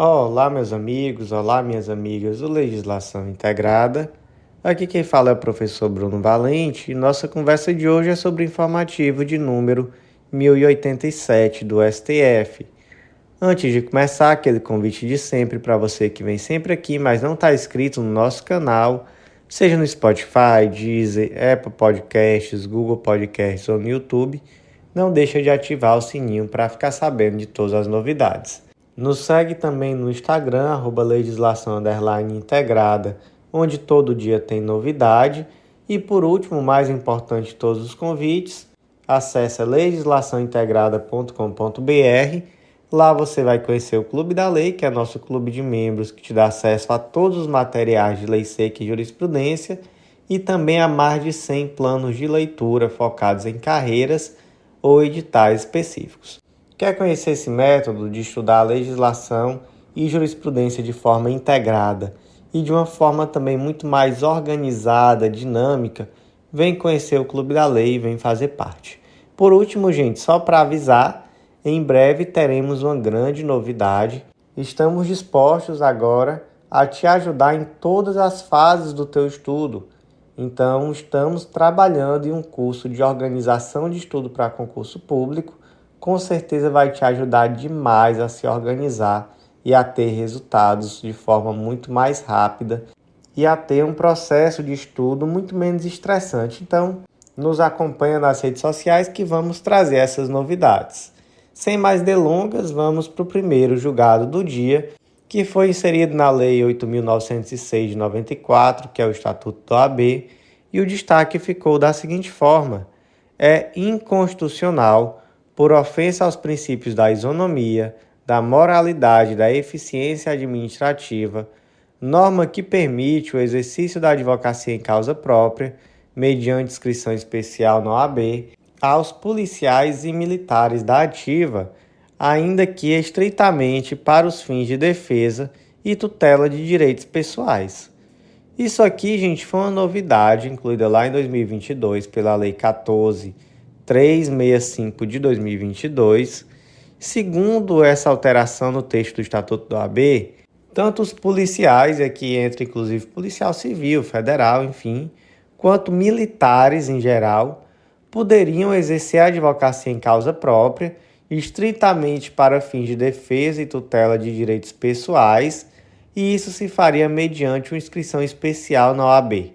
Olá, meus amigos, olá, minhas amigas do Legislação Integrada. Aqui quem fala é o professor Bruno Valente e nossa conversa de hoje é sobre o informativo de número 1087 do STF. Antes de começar, aquele convite de sempre para você que vem sempre aqui, mas não está inscrito no nosso canal, seja no Spotify, Deezer, Apple Podcasts, Google Podcasts ou no YouTube, não deixa de ativar o sininho para ficar sabendo de todas as novidades. Nos segue também no Instagram, @legislação_integrada, onde todo dia tem novidade. E por último, mais importante de todos os convites, acesse legislaçãointegrada.com.br. Lá você vai conhecer o Clube da Lei, que é nosso clube de membros que te dá acesso a todos os materiais de lei seca e jurisprudência e também a mais de 100 planos de leitura focados em carreiras ou editais específicos. Quer conhecer esse método de estudar a legislação e jurisprudência de forma integrada e de uma forma também muito mais organizada, dinâmica? Vem conhecer o Clube da Lei e vem fazer parte. Por último, gente, só para avisar, em breve teremos uma grande novidade. Estamos dispostos agora a te ajudar em todas as fases do teu estudo. Então, estamos trabalhando em um curso de organização de estudo para concurso público. Com certeza vai te ajudar demais a se organizar e a ter resultados de forma muito mais rápida e a ter um processo de estudo muito menos estressante. Então, nos acompanha nas redes sociais que vamos trazer essas novidades. Sem mais delongas, vamos para o primeiro julgado do dia, que foi inserido na Lei 8.906 de 94, que é o Estatuto da OAB, e o destaque ficou da seguinte forma: é inconstitucional por ofensa aos princípios da isonomia, da moralidade e da eficiência administrativa, norma que permite o exercício da advocacia em causa própria, mediante inscrição especial na OAB, aos policiais e militares da ativa, ainda que estritamente para os fins de defesa e tutela de direitos pessoais. Isso aqui, gente, foi uma novidade incluída lá em 2022 pela Lei 14.365 de 2022. Segundo essa alteração no texto do Estatuto da OAB, tanto os policiais, e aqui entra inclusive policial civil, federal, enfim, quanto militares em geral, poderiam exercer a advocacia em causa própria, estritamente para fins de defesa e tutela de direitos pessoais, e isso se faria mediante uma inscrição especial na OAB.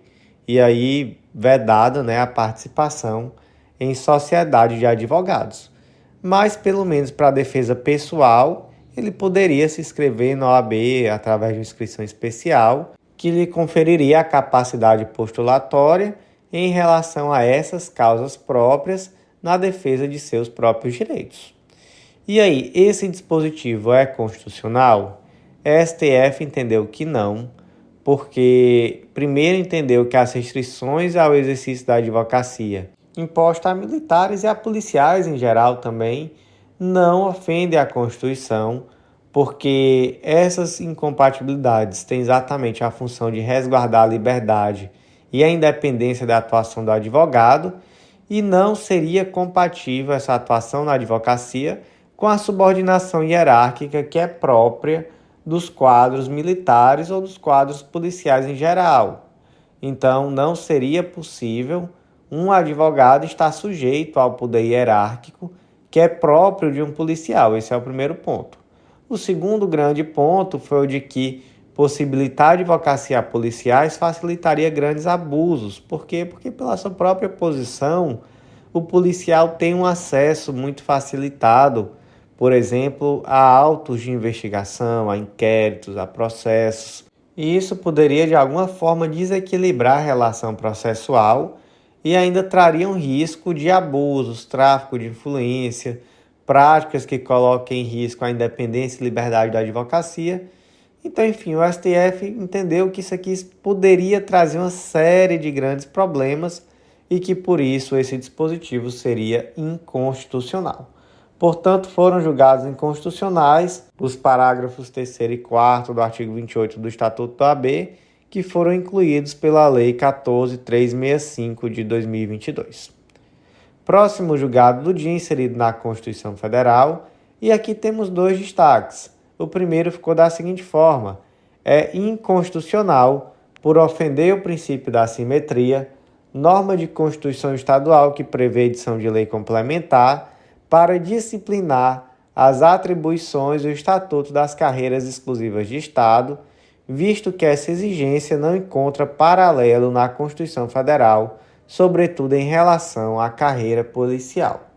E aí, vedada, a participação em sociedade de advogados. Mas, pelo menos para a defesa pessoal, ele poderia se inscrever na OAB através de uma inscrição especial, que lhe conferiria a capacidade postulatória em relação a essas causas próprias na defesa de seus próprios direitos. E aí, esse dispositivo é constitucional? A STF entendeu que não, porque primeiro entendeu que as restrições ao exercício da advocacia imposta a militares e a policiais em geral também não ofendem a Constituição, porque essas incompatibilidades têm exatamente a função de resguardar a liberdade e a independência da atuação do advogado, e não seria compatível essa atuação na advocacia com a subordinação hierárquica que é própria dos quadros militares ou dos quadros policiais em geral. Então, não seria possível um advogado estar sujeito ao poder hierárquico que é próprio de um policial. Esse é o primeiro ponto. O segundo grande ponto foi o de que possibilitar a advocacia a policiais facilitaria grandes abusos. Por quê? Porque pela sua própria posição, o policial tem um acesso muito facilitado, por exemplo, a autos de investigação, a inquéritos, a processos. E isso poderia, de alguma forma, desequilibrar a relação processual e ainda traria um risco de abusos, tráfico de influência, práticas que coloquem em risco a independência e liberdade da advocacia. Então, enfim, o STF entendeu que isso aqui poderia trazer uma série de grandes problemas e que, por isso, esse dispositivo seria inconstitucional. Portanto, foram julgados inconstitucionais os parágrafos 3º e 4º do artigo 28 do Estatuto da OAB, que foram incluídos pela Lei 14.365 de 2022. Próximo julgado do dia inserido na Constituição Federal, e aqui temos dois destaques. O primeiro ficou da seguinte forma: é inconstitucional por ofender o princípio da simetria, norma de Constituição Estadual que prevê edição de lei complementar para disciplinar as atribuições do Estatuto das Carreiras Exclusivas de Estado, visto que essa exigência não encontra paralelo na Constituição Federal, sobretudo em relação à carreira policial.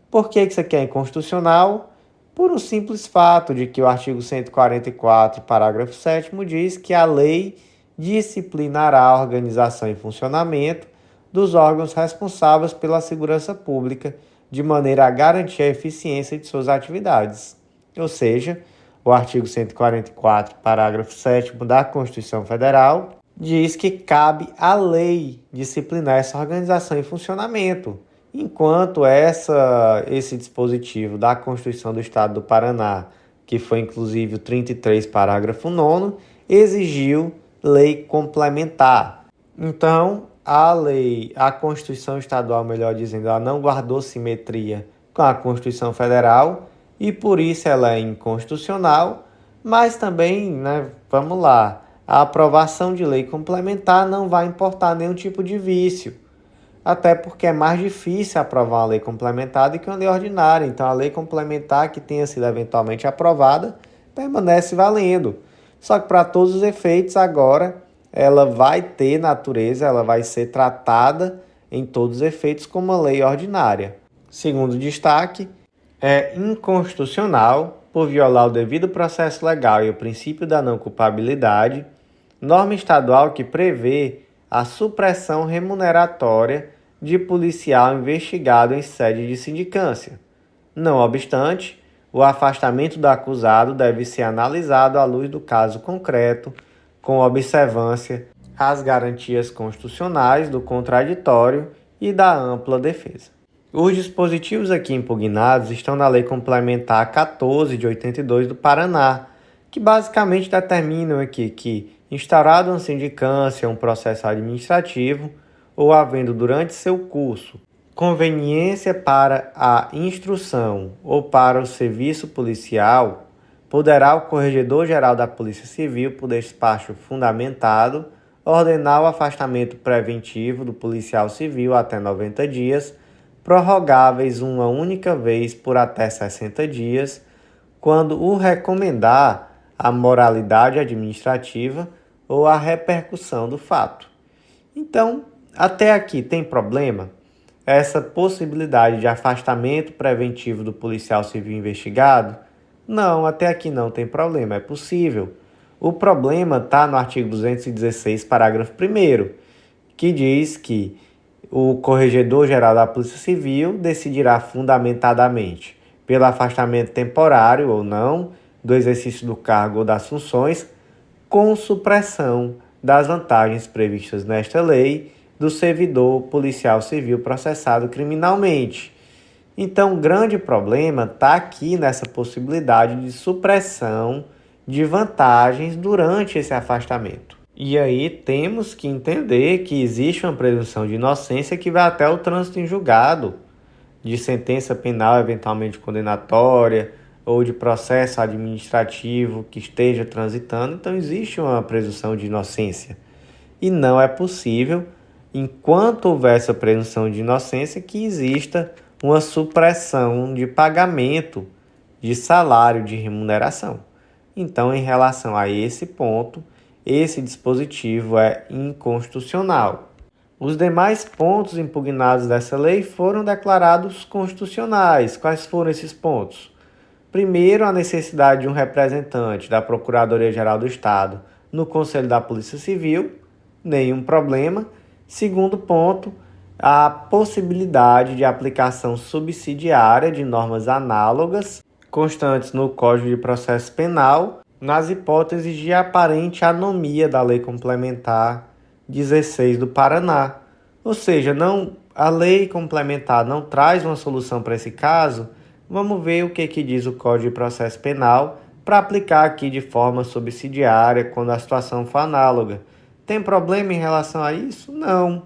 Por que isso aqui é inconstitucional? Por um simples fato de que o artigo 144, parágrafo 7º, diz que a lei disciplinará a organização e funcionamento dos órgãos responsáveis pela segurança pública, de maneira a garantir a eficiência de suas atividades. Ou seja, o artigo 144, parágrafo 7º da Constituição Federal, diz que cabe à lei disciplinar essa organização e funcionamento, enquanto esse dispositivo da Constituição do Estado do Paraná, que foi inclusive o 33, parágrafo 9º, exigiu lei complementar. Então, a Constituição Estadual, melhor dizendo, ela não guardou simetria com a Constituição Federal e por isso ela é inconstitucional, mas também, vamos lá, a aprovação de lei complementar não vai importar nenhum tipo de vício, até porque é mais difícil aprovar uma lei complementar do que uma lei ordinária. Então, a lei complementar que tenha sido eventualmente aprovada permanece valendo. Só que para todos os efeitos, agora, ela vai ter natureza, ela vai ser tratada em todos os efeitos como uma lei ordinária. Segundo destaque, é inconstitucional por violar o devido processo legal e o princípio da não culpabilidade, norma estadual que prevê a supressão remuneratória de policial investigado em sede de sindicância. Não obstante, o afastamento do acusado deve ser analisado à luz do caso concreto, com observância às garantias constitucionais do contraditório e da ampla defesa. Os dispositivos aqui impugnados estão na Lei Complementar 14 de 82 do Paraná, que basicamente determinam aqui que, instaurado uma sindicância, um processo administrativo, ou havendo durante seu curso conveniência para a instrução ou para o serviço policial, poderá o Corregedor-Geral da Polícia Civil, por despacho fundamentado, ordenar o afastamento preventivo do policial civil até 90 dias, prorrogáveis uma única vez por até 60 dias, quando o recomendar a moralidade administrativa ou a repercussão do fato. Então, até aqui tem problema? Essa possibilidade de afastamento preventivo do policial civil investigado? Não, até aqui não tem problema, é possível. O problema está no artigo 216, parágrafo 1º, que diz que o Corregedor-Geral da Polícia Civil decidirá fundamentadamente pelo afastamento temporário ou não do exercício do cargo ou das funções, com supressão das vantagens previstas nesta lei do servidor policial civil processado criminalmente. Então, o grande problema está aqui nessa possibilidade de supressão de vantagens durante esse afastamento. E aí temos que entender que existe uma presunção de inocência que vai até o trânsito em julgado, de sentença penal eventualmente condenatória ou de processo administrativo que esteja transitando. Então existe uma presunção de inocência. E não é possível, enquanto houver essa presunção de inocência, que exista uma supressão de pagamento de salário, de remuneração. Então, em relação a esse ponto, esse dispositivo é inconstitucional. Os demais pontos impugnados dessa lei foram declarados constitucionais. Quais foram esses pontos? Primeiro, a necessidade de um representante da Procuradoria-Geral do Estado no Conselho da Polícia Civil, nenhum problema. Segundo ponto, a possibilidade de aplicação subsidiária de normas análogas constantes no Código de Processo Penal, nas hipóteses de aparente anomia da Lei Complementar 16 do Paraná. Ou seja, a Lei Complementar não traz uma solução para esse caso. Vamos ver o que diz o Código de Processo Penal para aplicar aqui de forma subsidiária quando a situação for análoga. Tem problema em relação a isso? Não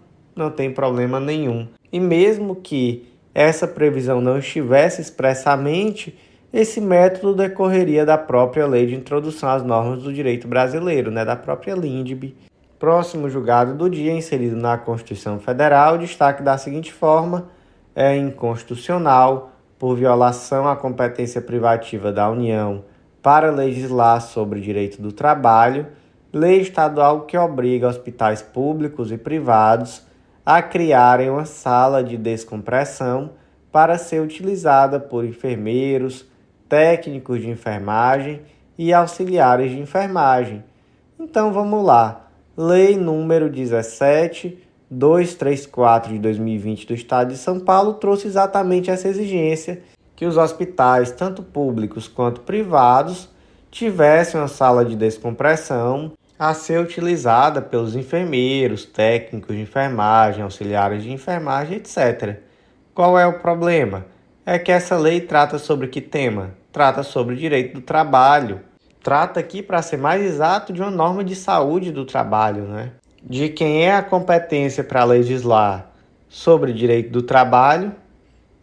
tem problema nenhum. E mesmo que essa previsão não estivesse expressamente Esse método decorreria da própria Lei de Introdução às Normas do Direito Brasileiro, da própria LINDB. Próximo julgado do dia, inserido na Constituição Federal, destaque da seguinte forma: é inconstitucional, por violação à competência privativa da União para legislar sobre direito do trabalho, lei estadual que obriga hospitais públicos e privados a criarem uma sala de descompressão para ser utilizada por enfermeiros, técnicos de enfermagem e auxiliares de enfermagem. Então vamos lá. Lei número 17.234 de 2020 do Estado de São Paulo trouxe exatamente essa exigência, que os hospitais, tanto públicos quanto privados, tivessem uma sala de descompressão a ser utilizada pelos enfermeiros, técnicos de enfermagem, auxiliares de enfermagem, etc. Qual é o problema? É que essa lei trata sobre que tema? Trata sobre o direito do trabalho. Trata aqui, para ser mais exato, de uma norma de saúde do trabalho, De quem é a competência para legislar sobre direito do trabalho?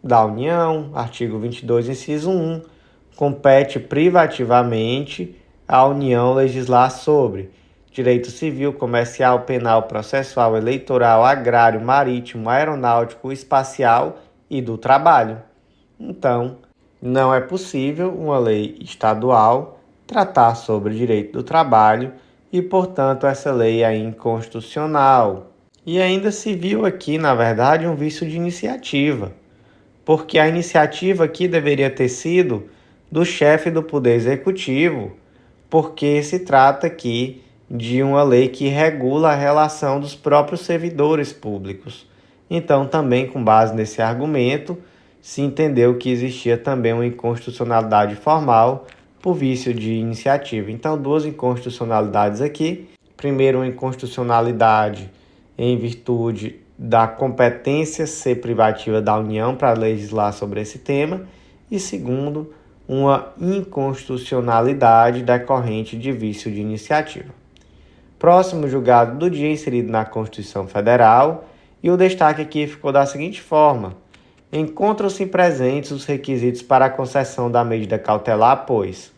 Da União, artigo 22, inciso 1. Compete privativamente à União legislar sobre direito civil, comercial, penal, processual, eleitoral, agrário, marítimo, aeronáutico, espacial e do trabalho. Então, não é possível uma lei estadual tratar sobre direito do trabalho e, portanto, essa lei é inconstitucional. E ainda se viu aqui, na verdade, um vício de iniciativa, porque a iniciativa aqui deveria ter sido do chefe do Poder Executivo, porque se trata aqui de uma lei que regula a relação dos próprios servidores públicos. Então, também com base nesse argumento, se entendeu que existia também uma inconstitucionalidade formal por vício de iniciativa. Então, duas inconstitucionalidades aqui. Primeiro, uma inconstitucionalidade em virtude da competência ser privativa da União para legislar sobre esse tema. E segundo, uma inconstitucionalidade decorrente de vício de iniciativa. Próximo julgado do dia, inserido na Constituição Federal, e o destaque aqui ficou da seguinte forma: encontram-se presentes os requisitos para a concessão da medida cautelar, pois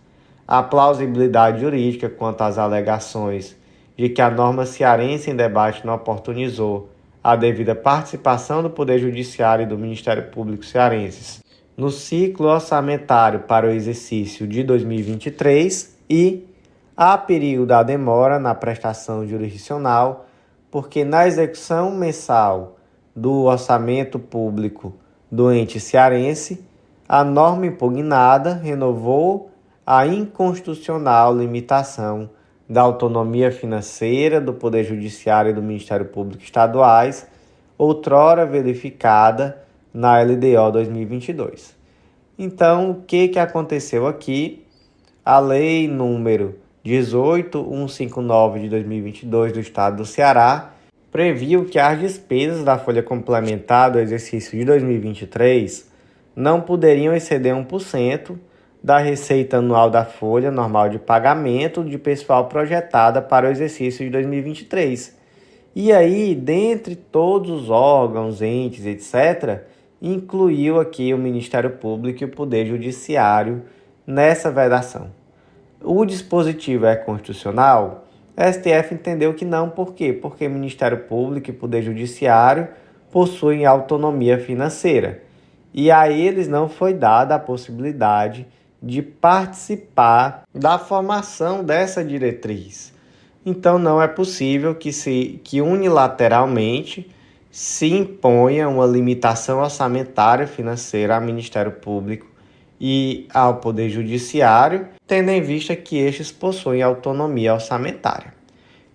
a plausibilidade jurídica quanto às alegações de que a norma cearense em debate não oportunizou a devida participação do Poder Judiciário e do Ministério Público cearenses no ciclo orçamentário para o exercício de 2023 e há perigo da demora na prestação jurisdicional, porque na execução mensal do orçamento público do ente cearense, a norma impugnada renovou a inconstitucional limitação da autonomia financeira do Poder Judiciário e do Ministério Público estaduais, outrora verificada na LDO 2022. Então, o que aconteceu aqui? A lei número 18.159 de 2022 do Estado do Ceará previu que as despesas da folha complementar do exercício de 2023 não poderiam exceder 1% da receita anual da folha normal de pagamento de pessoal projetada para o exercício de 2023. E aí, dentre todos os órgãos, entes, etc., incluiu aqui o Ministério Público e o Poder Judiciário nessa vedação. O dispositivo é constitucional? A STF entendeu que não. Por quê? Porque o Ministério Público e o Poder Judiciário possuem autonomia financeira. E a eles não foi dada a possibilidade de participar da formação dessa diretriz. Então, não é possível que unilateralmente se imponha uma limitação orçamentária financeira ao Ministério Público e ao Poder Judiciário, tendo em vista que estes possuem autonomia orçamentária.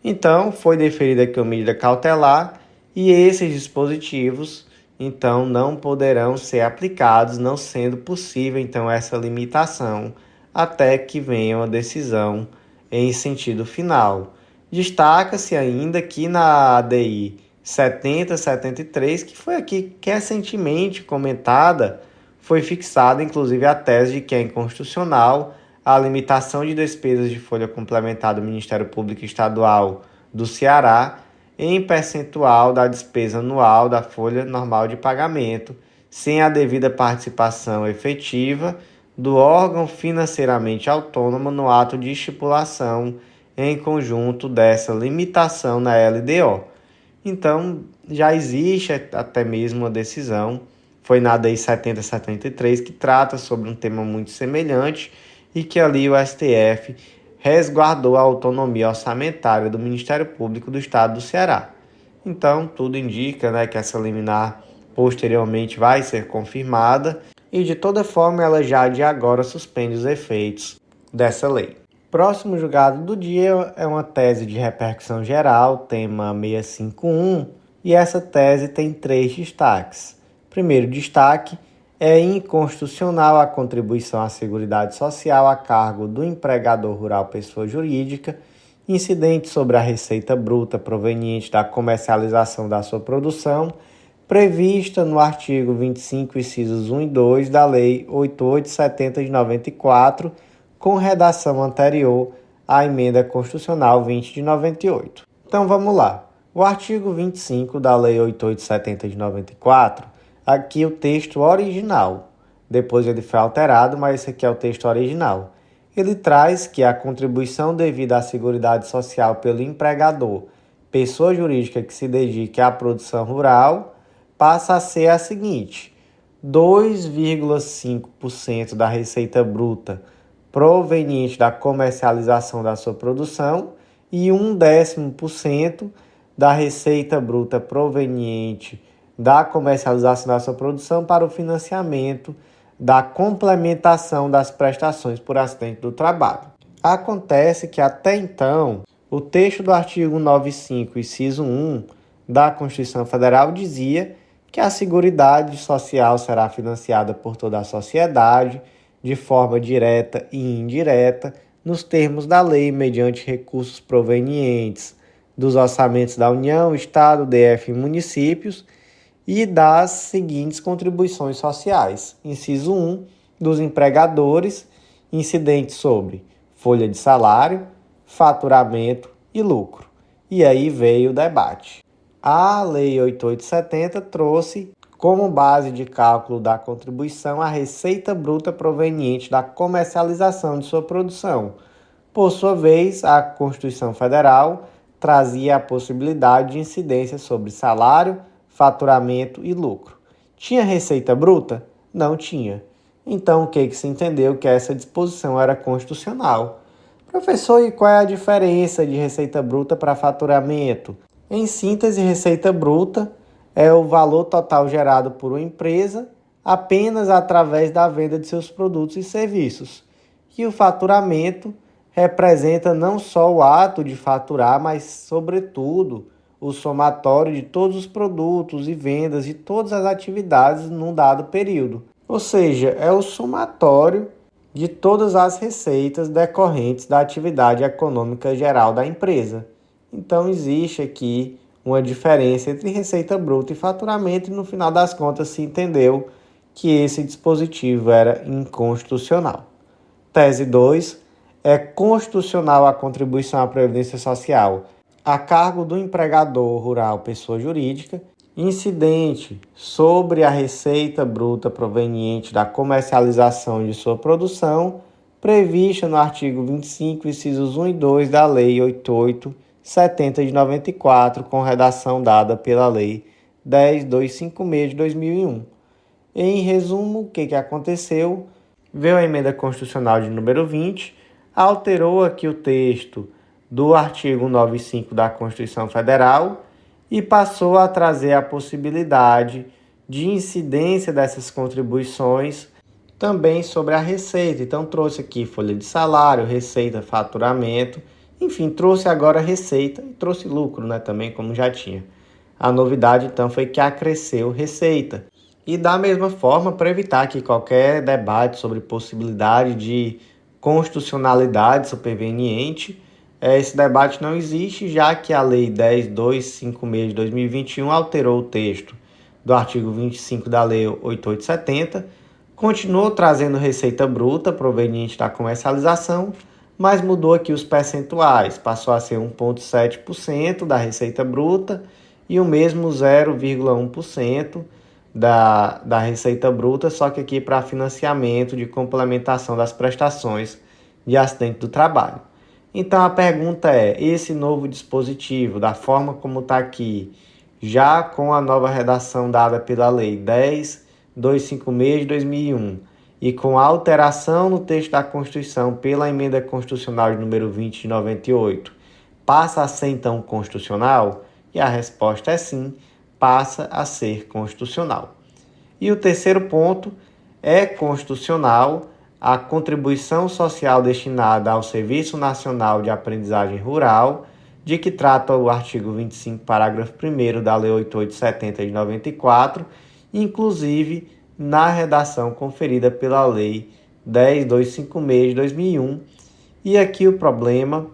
Então, foi deferida aqui uma medida cautelar e esses dispositivos, então, não poderão ser aplicados, não sendo possível, então, essa limitação até que venha uma decisão em sentido final. Destaca-se ainda que na ADI 7073, que foi aqui recentemente comentada, foi fixada inclusive a tese de que é inconstitucional a limitação de despesas de folha complementar do Ministério Público Estadual do Ceará em percentual da despesa anual da folha normal de pagamento, sem a devida participação efetiva do órgão financeiramente autônomo no ato de estipulação em conjunto dessa limitação na LDO. Então, já existe até mesmo uma decisão, foi na DEI 7073, que trata sobre um tema muito semelhante e que ali o STF resguardou a autonomia orçamentária do Ministério Público do Estado do Ceará. Então, tudo indica, que essa liminar posteriormente vai ser confirmada e, de toda forma, ela já de agora suspende os efeitos dessa lei. Próximo julgado do dia é uma tese de repercussão geral, tema 651, e essa tese tem 3 destaques. Primeiro destaque é inconstitucional a contribuição à Seguridade Social a cargo do empregador rural pessoa jurídica, incidente sobre a receita bruta proveniente da comercialização da sua produção, prevista no artigo 25, incisos 1 e 2 da Lei 8870 de 94, com redação anterior à Emenda Constitucional 20 de 98. Então vamos lá. O artigo 25 da Lei 8870 de 94, aqui o texto original. Depois ele foi alterado, mas esse aqui é o texto original. Ele traz que a contribuição devida à Seguridade Social pelo empregador, pessoa jurídica que se dedique à produção rural, passa a ser a seguinte: 2,5% da receita bruta proveniente da comercialização da sua produção e 0,1% da receita bruta proveniente da comercialização da sua produção para o financiamento da complementação das prestações por acidente do trabalho. Acontece que até então, o texto do artigo 95, inciso 1 da Constituição Federal dizia que a Seguridade Social será financiada por toda a sociedade, de forma direta e indireta, nos termos da lei, mediante recursos provenientes dos orçamentos da União, Estado, DF e municípios, e das seguintes contribuições sociais. Inciso 1, dos empregadores, incidentes sobre folha de salário, faturamento e lucro. E aí veio o debate. A Lei 8870 trouxe como base de cálculo da contribuição a receita bruta proveniente da comercialização de sua produção. Por sua vez, a Constituição Federal trazia a possibilidade de incidência sobre salário, faturamento e lucro. Tinha receita bruta? Não tinha. Então, o que se entendeu? Que essa disposição era constitucional. Professor, e qual é a diferença de receita bruta para faturamento? Em síntese, receita bruta é o valor total gerado por uma empresa apenas através da venda de seus produtos e serviços. E o faturamento representa não só o ato de faturar, mas, sobretudo, o somatório de todos os produtos e vendas de todas as atividades num dado período. Ou seja, é o somatório de todas as receitas decorrentes da atividade econômica geral da empresa. Então, existe aqui uma diferença entre receita bruta e faturamento e, no final das contas, se entendeu que esse dispositivo era inconstitucional. Tese 2. É constitucional a contribuição à Previdência Social a cargo do empregador rural pessoa jurídica, incidente sobre a receita bruta proveniente da comercialização de sua produção, prevista no artigo 25, incisos 1 e 2 da Lei 8870 de 94, com redação dada pela Lei 10.256 de 2001. Em resumo, o que aconteceu? Veio a emenda constitucional de número 20, alterou aqui o texto do artigo 95 da Constituição Federal e passou a trazer a possibilidade de incidência dessas contribuições também sobre a receita. Então trouxe aqui folha de salário, receita, faturamento, enfim, trouxe agora receita e trouxe lucro, também, como já tinha. A novidade então foi que acresceu receita. E da mesma forma, para evitar que qualquer debate sobre possibilidade de constitucionalidade superveniente, esse debate não existe, já que a Lei 10.256 de 2021 alterou o texto do artigo 25 da Lei 8870, continuou trazendo receita bruta proveniente da comercialização, mas mudou aqui os percentuais, passou a ser 1,7% da receita bruta e o mesmo 0,1% da Receita Bruta, só que aqui para financiamento de complementação das prestações de acidente do trabalho. Então a pergunta é, esse novo dispositivo, da forma como está aqui, já com a nova redação dada pela Lei 10.256 de 2001 e com a alteração no texto da Constituição pela Emenda Constitucional de número 20 de 98, passa a ser então constitucional? E a resposta é sim, passa a ser constitucional. E o terceiro ponto, é constitucional a contribuição social destinada ao Serviço Nacional de Aprendizagem Rural, de que trata o artigo 25, parágrafo 1º da Lei 8870 de 94, inclusive na redação conferida pela Lei 10.256 de 2001. E aqui o problema,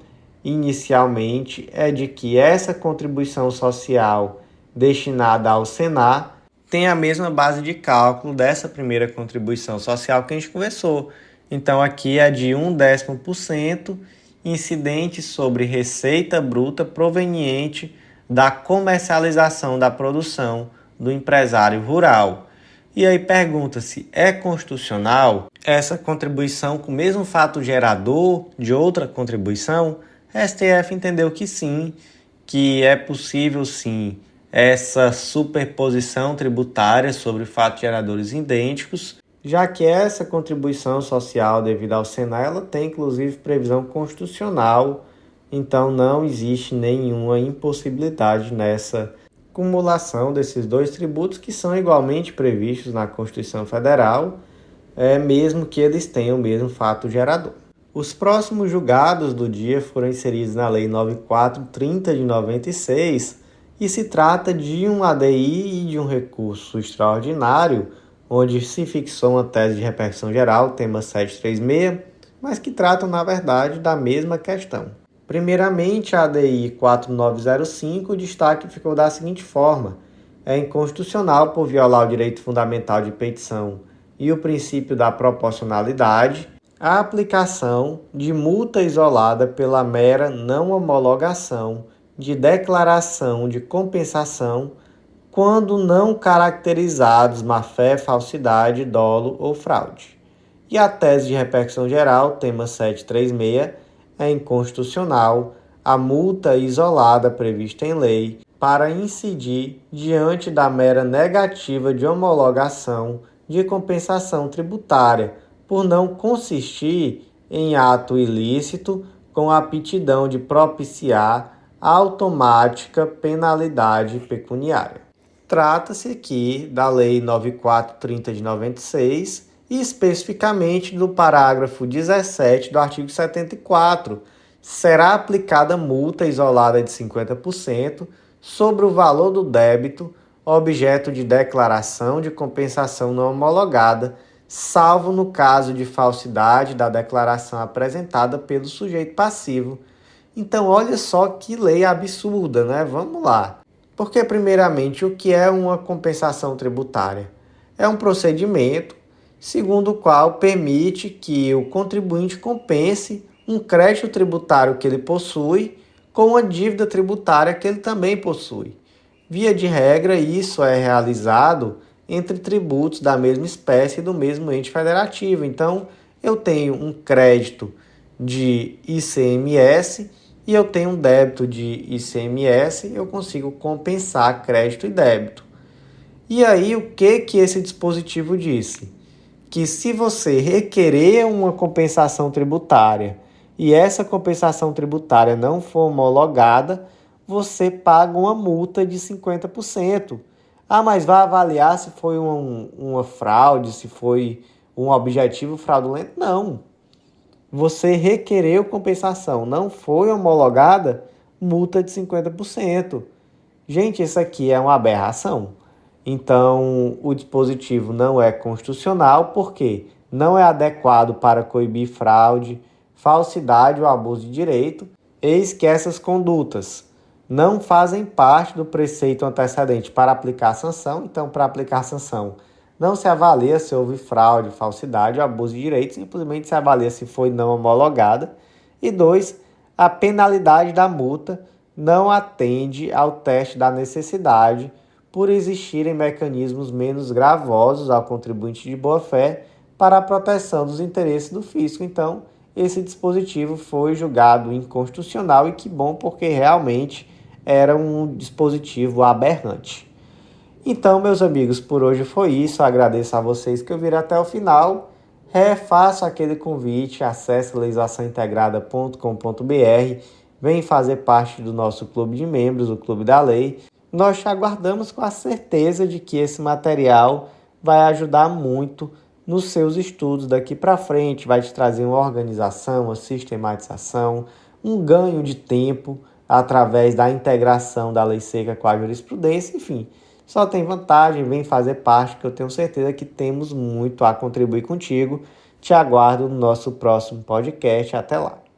inicialmente, é de que essa contribuição social destinada ao Senar tem a mesma base de cálculo dessa primeira contribuição social que a gente conversou. Então, aqui é de 0,1% incidente sobre receita bruta proveniente da comercialização da produção do empresário rural. E aí pergunta-se, é constitucional essa contribuição com o mesmo fato gerador de outra contribuição? A STF entendeu que sim, que é possível sim essa superposição tributária sobre fatos geradores idênticos, já que essa contribuição social devida ao Senar, ela tem inclusive previsão constitucional, então não existe nenhuma impossibilidade nessa cumulação desses dois tributos que são igualmente previstos na Constituição Federal, mesmo que eles tenham o mesmo fato gerador. Os próximos julgados do dia foram inseridos na Lei 9430 de 96, e se trata de um ADI e de um recurso extraordinário, onde se fixou uma tese de repercussão geral, tema 736, mas que tratam, na verdade, da mesma questão. Primeiramente, a ADI 4905, o destaque ficou da seguinte forma: é inconstitucional por violar o direito fundamental de petição e o princípio da proporcionalidade a aplicação de multa isolada pela mera não homologação de declaração de compensação quando não caracterizados má-fé, falsidade, dolo ou fraude. E a tese de repercussão geral, tema 736, é inconstitucional a multa isolada prevista em lei para incidir diante da mera negativa de homologação de compensação tributária, por não consistir em ato ilícito com a aptidão de propiciar automática penalidade pecuniária. Trata-se aqui da Lei 9430 de 96 e especificamente do parágrafo 17 do artigo 74. Será aplicada multa isolada de 50% sobre o valor do débito objeto de declaração de compensação não homologada, salvo no caso de falsidade da declaração apresentada pelo sujeito passivo. Então, olha só que lei absurda, né? Vamos lá. Porque, primeiramente, o que é uma compensação tributária? É um procedimento segundo o qual permite que o contribuinte compense um crédito tributário que ele possui com uma dívida tributária que ele também possui. Via de regra, isso é realizado entre tributos da mesma espécie e do mesmo ente federativo. Então, eu tenho um crédito de ICMS e eu tenho um débito de ICMS, eu consigo compensar crédito e débito. E aí, o que esse dispositivo disse? Que se você requerer uma compensação tributária e essa compensação tributária não for homologada, você paga uma multa de 50%. Ah, mas vai avaliar se foi uma fraude, se foi um objetivo fraudulento? Não. Você requereu compensação, não foi homologada, multa de 50%. Gente, isso aqui é uma aberração. Então, o dispositivo não é constitucional porque não é adequado para coibir fraude, falsidade ou abuso de direito. Eis que essas condutas não fazem parte do preceito antecedente para aplicar a sanção. Então, para aplicar a sanção, não se avalia se houve fraude, falsidade ou abuso de direito, simplesmente se avalia se foi não homologada. E 2, a penalidade da multa não atende ao teste da necessidade, por existirem mecanismos menos gravosos ao contribuinte de boa-fé para a proteção dos interesses do fisco. Então, esse dispositivo foi julgado inconstitucional e que bom, porque realmente era um dispositivo aberrante. Então, meus amigos, por hoje foi isso. Agradeço a vocês que ouviram até o final. Refaço aquele convite, acesse legislaçãointegrada.com.br, vem fazer parte do nosso clube de membros, o Clube da Lei. Nós te aguardamos com a certeza de que esse material vai ajudar muito nos seus estudos daqui para frente, vai te trazer uma organização, uma sistematização, um ganho de tempo através da integração da lei seca com a jurisprudência, enfim. Só tem vantagem, vem fazer parte, que eu tenho certeza que temos muito a contribuir contigo. Te aguardo no nosso próximo podcast. Até lá.